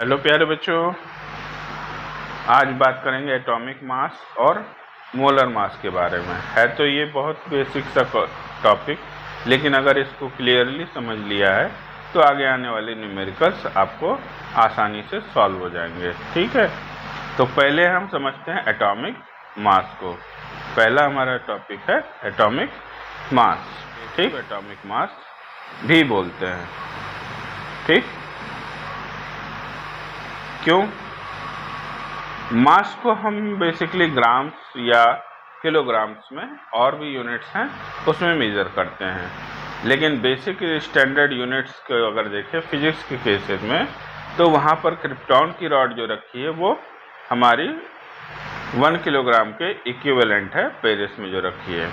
Hello प्यारे बच्चों, आज बात करेंगे एटॉमिक मास और मोलर मास के बारे में। है तो ये बहुत बेसिक सा टॉपिक, लेकिन अगर इसको क्लियरली समझ लिया है तो आगे आने वाले न्यूमेरिकल्स आपको आसानी से सॉल्व हो जाएंगे। ठीक है, तो पहले हम समझते हैं एटॉमिक मास को। पहला हमारा टॉपिक है एटॉमिक मास। ठीक, एटॉमिक मास भी बोलते हैं। ठीक, क्यों? मास को हम बेसिकली ग्राम्स या किलोग्राम्स में, और भी यूनिट्स हैं उसमें मेजर करते हैं, लेकिन बेसिक स्टैंडर्ड यूनिट्स को अगर देखें फिजिक्स के केसेस में तो वहाँ पर क्रिप्टॉन की रॉड जो रखी है वो हमारी 1 किलोग्राम के इक्विवेलेंट है, पेरिस में जो रखी है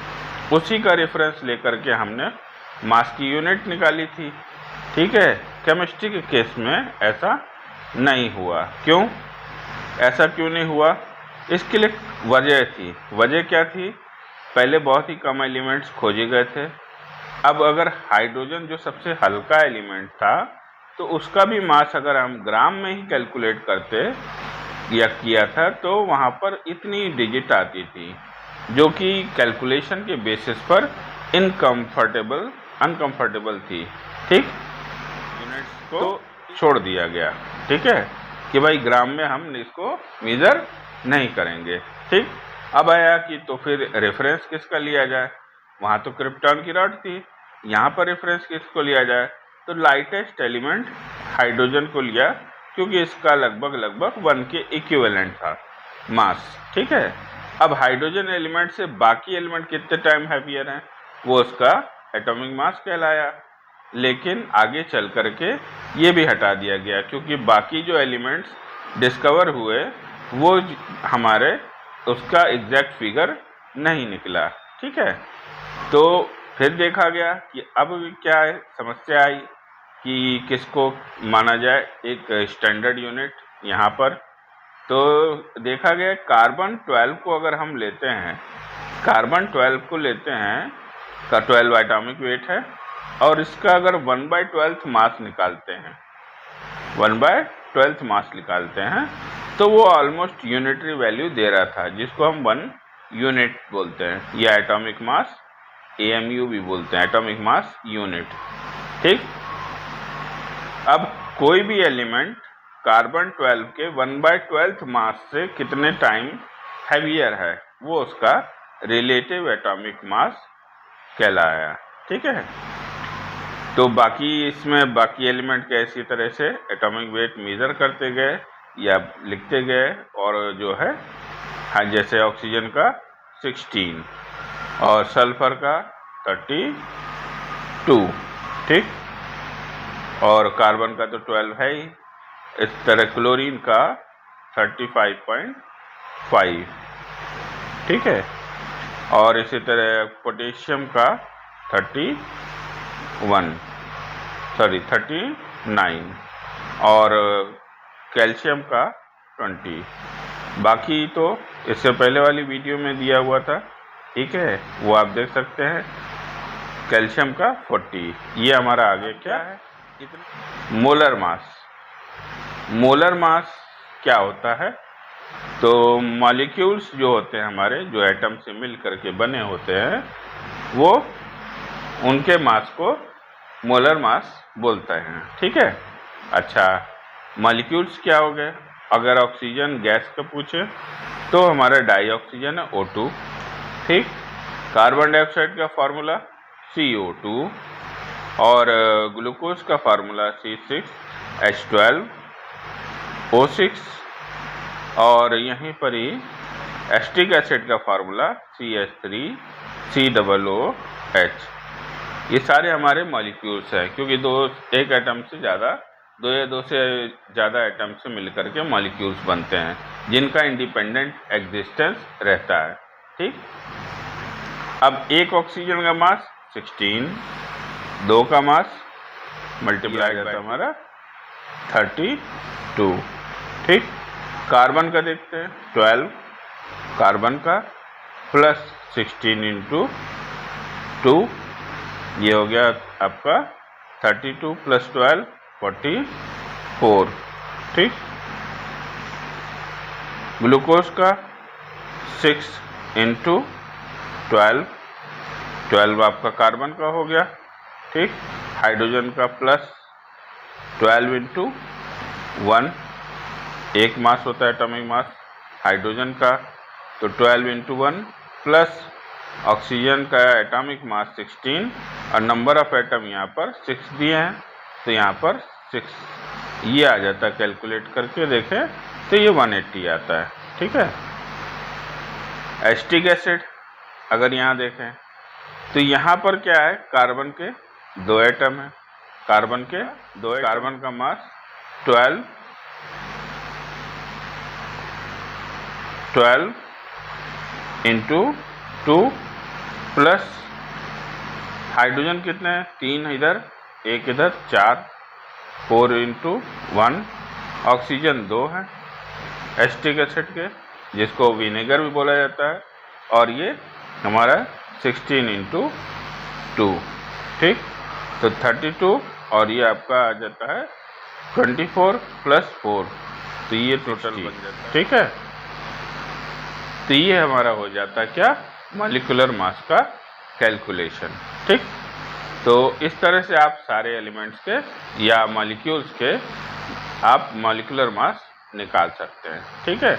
उसी का रेफरेंस लेकर के हमने मास की यूनिट निकाली थी। ठीक है, केमिस्ट्री के केस में ऐसा नहीं हुआ। क्यों ऐसा क्यों नहीं हुआ? इसके लिए वजह थी। वजह क्या थी? पहले बहुत ही कम एलिमेंट्स खोजे गए थे। अब अगर हाइड्रोजन जो सबसे हल्का एलिमेंट था तो उसका भी मास अगर हम ग्राम में ही कैलकुलेट करते या किया था तो वहाँ पर इतनी डिजिट आती थी जो कि कैलकुलेशन के बेसिस पर अनकंफर्टेबल थी। ठीक, यूनिट्स को छोड़ दिया गया। ठीक है, कि भाई ग्राम में हम इसको मेजर नहीं करेंगे। ठीक, अब आया कि तो फिर रेफरेंस किसका लिया जाए? वहाँ तो क्रिप्टॉन की रॉड थी, यहाँ पर रेफरेंस किसको लिया जाए? तो लाइटेस्ट एलिमेंट हाइड्रोजन को लिया, क्योंकि इसका लगभग 1 के इक्विवेलेंट था मास। ठीक है, अब हाइड्रोजन एलिमेंट से बाकी एलिमेंट कितने टाइम हैवियर हैं, वो उसका एटॉमिक मास कहलाया। लेकिन आगे चल करके ये भी हटा दिया गया, क्योंकि बाकी जो एलिमेंट्स डिस्कवर हुए वो हमारे उसका एग्जैक्ट फिगर नहीं निकला। ठीक है, तो फिर देखा गया कि अब क्या है, समस्या आई कि किसको माना जाए एक स्टैंडर्ड यूनिट यहाँ पर। तो देखा गया कार्बन 12 को अगर हम लेते हैं, कार्बन 12 को लेते हैं का 12 एटॉमिक वेट है, और इसका अगर 1/12 मास निकालते हैं, 1/12 मास निकालते हैं तो वो ऑलमोस्ट यूनिटरी वैल्यू दे रहा था, जिसको हम 1 यूनिट बोलते हैं, या एटॉमिक मास AMU भी बोलते हैं, एटॉमिक मास यूनिट। ठीक, अब कोई भी एलिमेंट कार्बन 12 के 1/12 मास से कितने टाइम हैवियर है वो उसका रिलेटिव एटॉमिक मास कहलाया। ठीक है, तो बाकी इसमें बाकी एलिमेंट के इसी तरह से एटॉमिक वेट मेजर करते गए या लिखते गए, और जो है हाँ, जैसे ऑक्सीजन का 16 और सल्फर का 32। ठीक, और कार्बन का तो 12 है ही। इस तरह क्लोरीन का 35.5। ठीक है, और इसी तरह पोटेशियम का 39 और कैल्शियम का 20। बाकी तो इससे पहले वाली वीडियो में दिया हुआ था, ठीक है, वो आप देख सकते हैं। कैल्शियम का 40। ये हमारा आगे क्या है? Molar mass. मोलर मास क्या होता है? तो मॉलिक्यूल्स जो होते हैं हमारे, जो एटम से मिल करके बने होते हैं, वो उनके मास को मोलर मास बोलते हैं। ठीक है, अच्छा, मॉलिक्यूल्स क्या हो गए? अगर ऑक्सीजन गैस का पूछे तो हमारा डाई ऑक्सीजन है O2। ठीक, कार्बन डाइऑक्साइड का फार्मूला CO2, और ग्लूकोज का फार्मूला C6H12O6, और यहीं पर ही एस्टिक एसिड का फार्मूला CH3COOH। ये सारे हमारे मॉलिक्यूल्स हैं, क्योंकि एक एटम से ज़्यादा, दो से ज़्यादा एटम से मिलकर के मॉलिक्यूल्स बनते हैं, जिनका इंडिपेंडेंट एग्जिस्टेंस रहता है। ठीक, अब एक ऑक्सीजन का मास 16, 2 का मास मल्टीप्लाई करता है हमारा 32। ठीक, कार्बन का देखते हैं 12 कार्बन का प्लस 16 × 2, ये हो गया आपका 32 + 12 44। ठीक। ग्लूकोज का 6 इंटू 12 आपका कार्बन का हो गया, ठीक। हाइड्रोजन का प्लस 12 इंटू 1, 1 मास होता है एटॉमिक मास हाइड्रोजन का, तो 12 इंटू 1 प्लस ऑक्सीजन का एटॉमिक मास 16 और नंबर ऑफ एटम यहाँ पर 6 दिए हैं, तो यहाँ पर 6 ये आ जाता है। कैलकुलेट करके देखें तो ये 180 आता है, ठीक है। एसिटिक एसिड अगर यहाँ देखें तो यहाँ पर क्या है, कार्बन के 2 एटम है, कार्बन का मास 12 इंटू 2 प्लस हाइड्रोजन कितने हैं, 3 इधर 1 इधर 4 इंटू 1, ऑक्सीजन 2 है एसिटिक एसिड के, जिसको विनेगर भी बोला जाता है, और ये हमारा 16 इंटू 2, ठीक। तो 32 और ये आपका आ जाता है 24 प्लस 4, तो ये टोटल बन जाता है, ठीक है। तो ये हमारा हो जाता है क्या, मॉलिक्यूलर मास का कैलकुलेशन, ठीक। तो इस तरह से आप सारे एलिमेंट्स के या मॉलिक्यूल्स के आप मॉलिक्यूलर मास निकाल सकते हैं, ठीक है।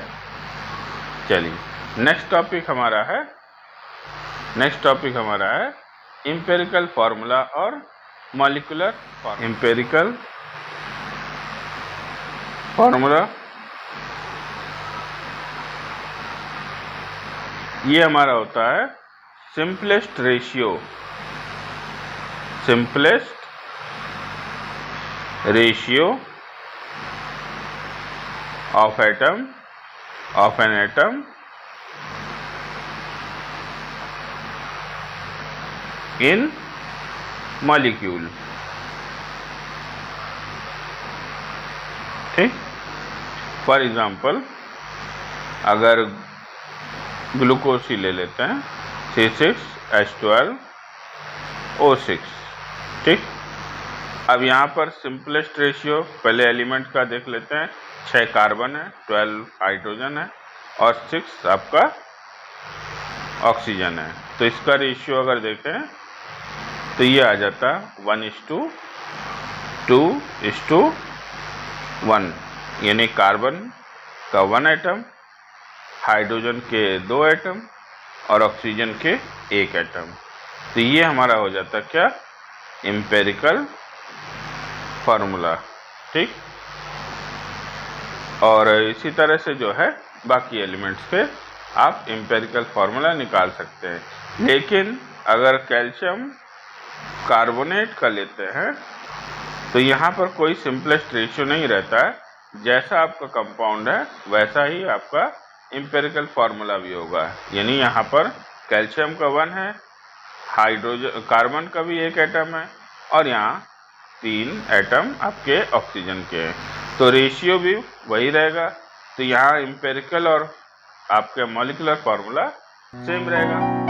चलिए नेक्स्ट टॉपिक हमारा है एम्पिरिकल फार्मूला और मॉलिक्यूलर एम्पिरिकल फार्मूला। ये हमारा होता है simplest ratio of an atom in molecule, ठीक। फॉर एग्जाम्पल अगर ग्लूकोज ही ले लेते हैं, C6H12O6, ठीक। अब यहाँ पर सिंपलेस्ट रेशियो पहले एलिमेंट का देख लेते हैं, 6 कार्बन है, 12 हाइड्रोजन है और 6 आपका ऑक्सीजन है, तो इसका रेशियो अगर देखें तो ये आ जाता 1:2:1, यानी कार्बन का 1 एटम, हाइड्रोजन के 2 एटम और ऑक्सीजन के 1 एटम। तो ये हमारा हो जाता क्या, एम्पिरिकल फार्मूला, ठीक। और इसी तरह से जो है बाकी एलिमेंट्स के आप एम्पिरिकल फार्मूला निकाल सकते हैं। लेकिन अगर कैल्शियम कार्बोनेट का लेते हैं तो यहाँ पर कोई सिंपलेस्ट रेशियो नहीं रहता है, जैसा आपका कंपाउंड है वैसा ही आपका एम्पिरिकल फार्मूला भी होगा। यानी यहाँ पर कैल्शियम का 1 है, हाइड्रोजन कार्बन का भी 1 एटम है और यहाँ 3 एटम आपके ऑक्सीजन के हैं, तो रेशियो भी वही रहेगा। तो यहाँ एम्पिरिकल और आपके मॉलिक्यूलर फार्मूला सेम रहेगा।